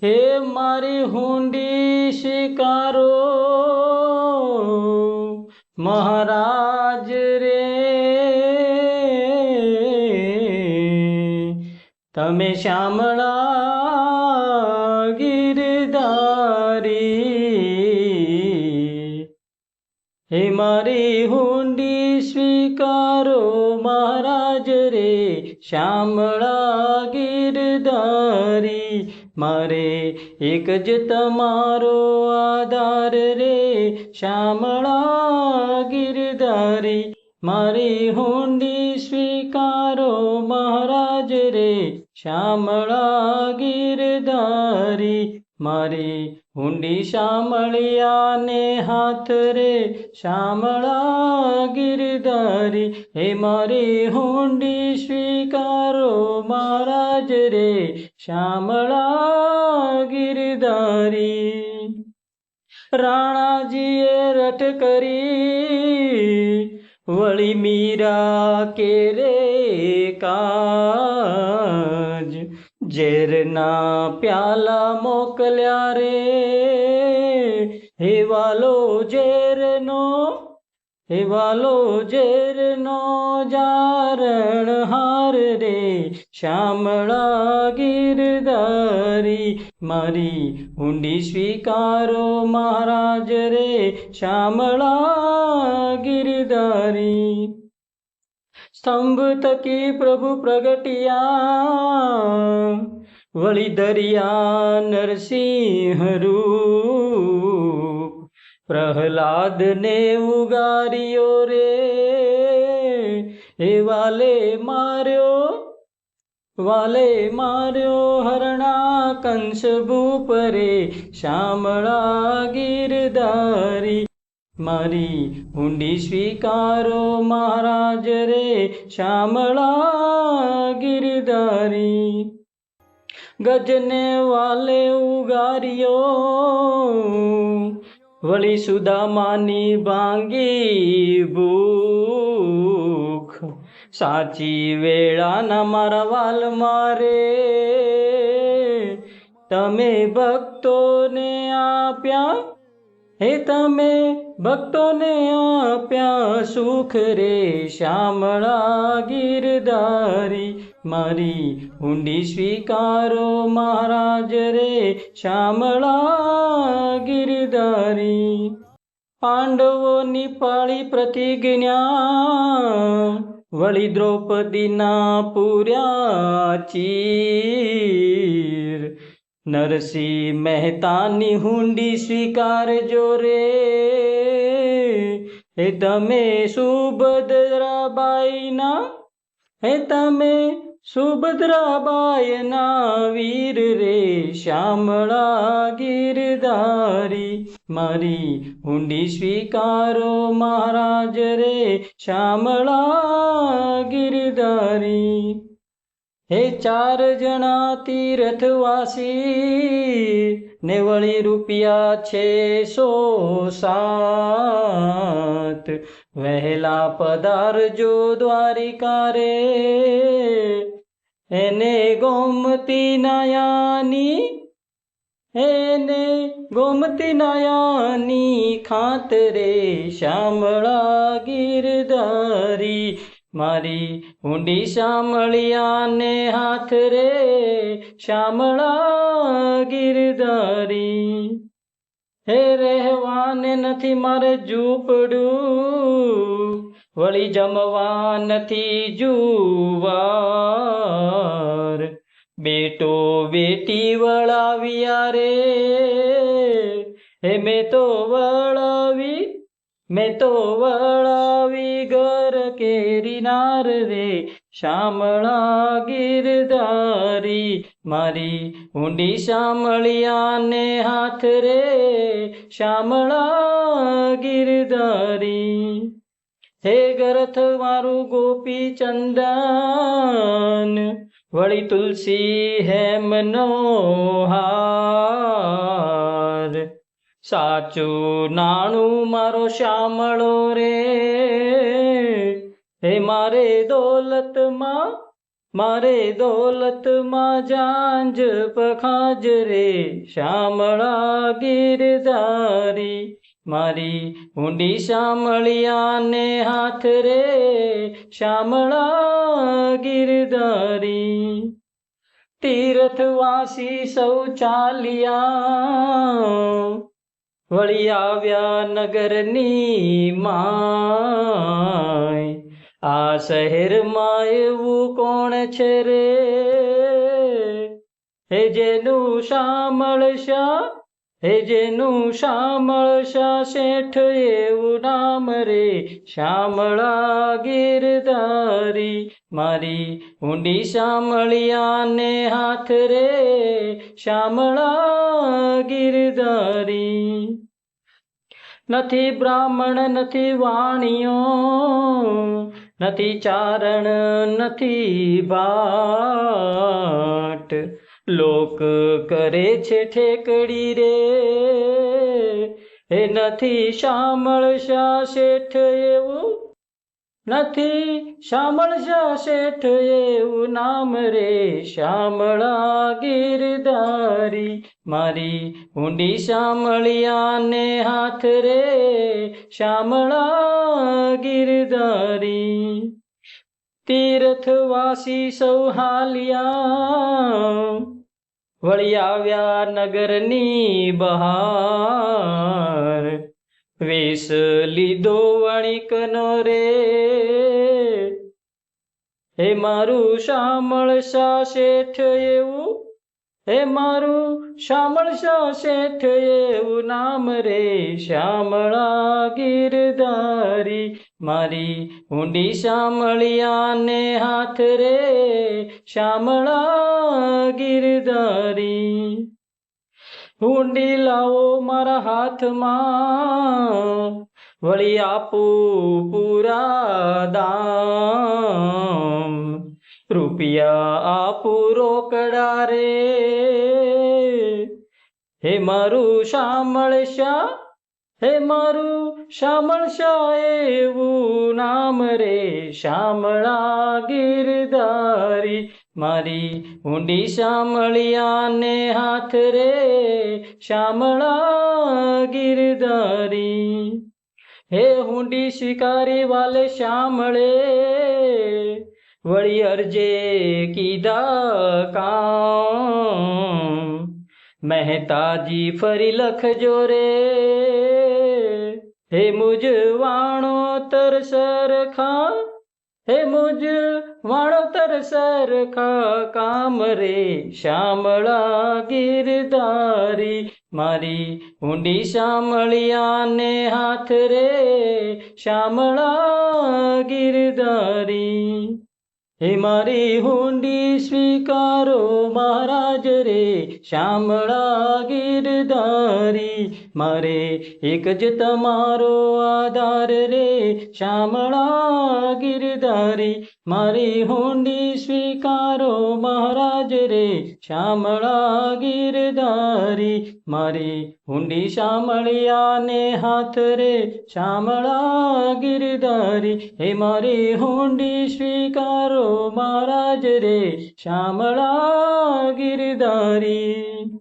હે મારી હુંડી સ્વીકારો મહારાજ રે, તમે શ્યામળા ગિરધારી. હે મારી હુંડી સ્વીકારો મહારાજ રે, શ્યામળા ગિરધારી. મારે એક જ તમારો આધાર રે, શ્યામળા ગિરધારી. મારી હુંડી સ્વીકારો મહારાજ રે, શ્યામળા ગિરધારી. મારી હુંડી શામળિયાને હાથ રે, શ્યામળા ગિરધારી. હે મારી હુંડી સ્વીકારો મહારાજ રે, શ્યામળા ગિરધારી. રાણાજીએ રટ કરી વળી મીરા કેરે કાજ, ઝેરના પ્યાલા મોકલ્યા રે, હેવાલો ઝેરનો, હેવાલો ઝેરનો જારણ હાર રે, શ્યામળા ગિરધારી. મારી હુંડી સ્વીકારો મહારાજ રે, શ્યામળા ગિરધારી. સ્તંભ થકી પ્રભુ પ્રગટિયા, વળી દરિયા નરસિંહ રૂપ. પ્રહલાદને ઉગાર્યો રે, એ વાલે માર્યો, વાલે માર્યો હરણા કંસ ભૂપ રે, શ્યામળા ગિરધારી. મારી હુંડી સ્વીકારો મહારાજ રે, શ્યામળા ગિરધારી. ગજને વાલે ઉગાર્યો, વળી સુદામાની ભાંગી ભૂખ. સાચી વેળાના મારા વાલ મારે, તમે ભક્તોને આપ્યા, હે તમે ભક્તોને આપ્યા સુખ રે, શ્યામળા ગિરધારી. મારી હુંડી સ્વીકારો મહારાજ રે, શ્યામળા ગિરધારી. પાંડવોની પાળી પ્રતિજ્ઞા, વળી દ્રૌપદીના પૂર્યા ચીર. નરસિંહ મહેતાની હુંડી સ્વીકારજો રે, હે તમે સુભદ્રાબાઈના, હે તમે સુભદ્રાબાઈના વીર રે, શ્યામળા ગિરધારી. મારી હુંડી સ્વીકારો મહારાજ રે, શ્યામળા ગિરધારી. હે ચાર જણા તીર્થવાસી, ને વળી રૂપિયા છે 107. વહેલા પધારજો દ્વારિકા રે, એને ગોમતી નયાની, એને ગોમતી નયાની ખાતરે, શ્યામળા ગિરધારી. મારી હુંડી શામળિયાને હાથ રે, શ્યામળા ગિરધારી. હે રહેવાને નથી મારે ઝૂંપડું, વળી જમવા નથી જુવાર. બેટો બેટી વળાવ્યા રે, હે મેં તો વળાવી, મેં તો વળાવી ઘર કેરી નાર રે, શ્યામળા ગિરધારી. મારી હુંડી શામળિયાને હાથ રે, શ્યામળા ગિરધારી. હે ગરથ મારું ગોપી ચંદન, વળી તુલસી હેમનો હાર. સાચું નાણું મારો શ્યામળો રે, હે મારે દોલતમાં, મારે દોલતમાં જાંજ પખાજ રે શામળા ગિરધારી મારી ઊંડી શામળિયાને હાથ રે શામળા ગિરધારી તીર્થવાસી સૌ ચાલ્યા વળી આવ્યા નગરની માય આ શહેરમાં એવું કોણ છે રે હે જેનું શામળશા હે જેનું શામળશા શેઠ એવું નામ રે શામળા ગિરધારી મારી ઊંડી શામળિયાને હાથ રે શામળા ગિરધારી નથી બ્રાહ્મણ નથી વાણિયો નથી ચારણ નથી ભાટ લોક કરે છે ઠેકડી રે એ નથી શામળશા શેઠ એવું નથી શામળશા શેઠ એવું નામ રે શામળા ગિરધારી મારી ઊંડી શામળિયાને હાથ રે શામળા ગિરધારી તીર્થવાસી સૌ હાલ્યા વળી આવ્યા નગરની બહાર વેશ લીધો વણિકનો રે હે મારું શામળશા શેઠ એવું હે મારું શામળશા શેઠ એવું નામ રે શામળા ગિરધારી મારી ઊંડી શામળિયાને હાથ રે શામળા ગિરધારી ઊંડી લાવો મારા હાથમાં વળી આપું પૂરા દામ રૂપિયા આપું રોકડા રે હે મારું શામળશા હે મારું શામળશા એવું નામ રે શામળા ગિરધારી મારી ઊંડી શામળિયાને હાથ રે શામળા ગિરધારી હે ઊંડી સ્વીકારી વાલે શામળે વળી અરજે કીધા કામ મહેતાજી ફરી લખજો રે હે મુજ વાણો તર સરખા હે મુજ વાણો તર સરખા કામ રે શામળા ગિરધારી મારી ઊંડી શામળિયાને હાથ રે શામળા ગિરધારી હે મારી ઊંડી સ્વીકારો મહારાજ રે શામળા ગિરધારી મારે એક જ તમારો આધાર રે શામળા ગિરધારી મારી ઊંડી સ્વીકારો મહારાજ રે શામળા ગિરધારી મારી ઊંડી શામળિયાને હાથ રે શામળા ગિરધારી હે મારી ઊંડી સ્વીકારો મહારાજ રે શામળા ગિરધારી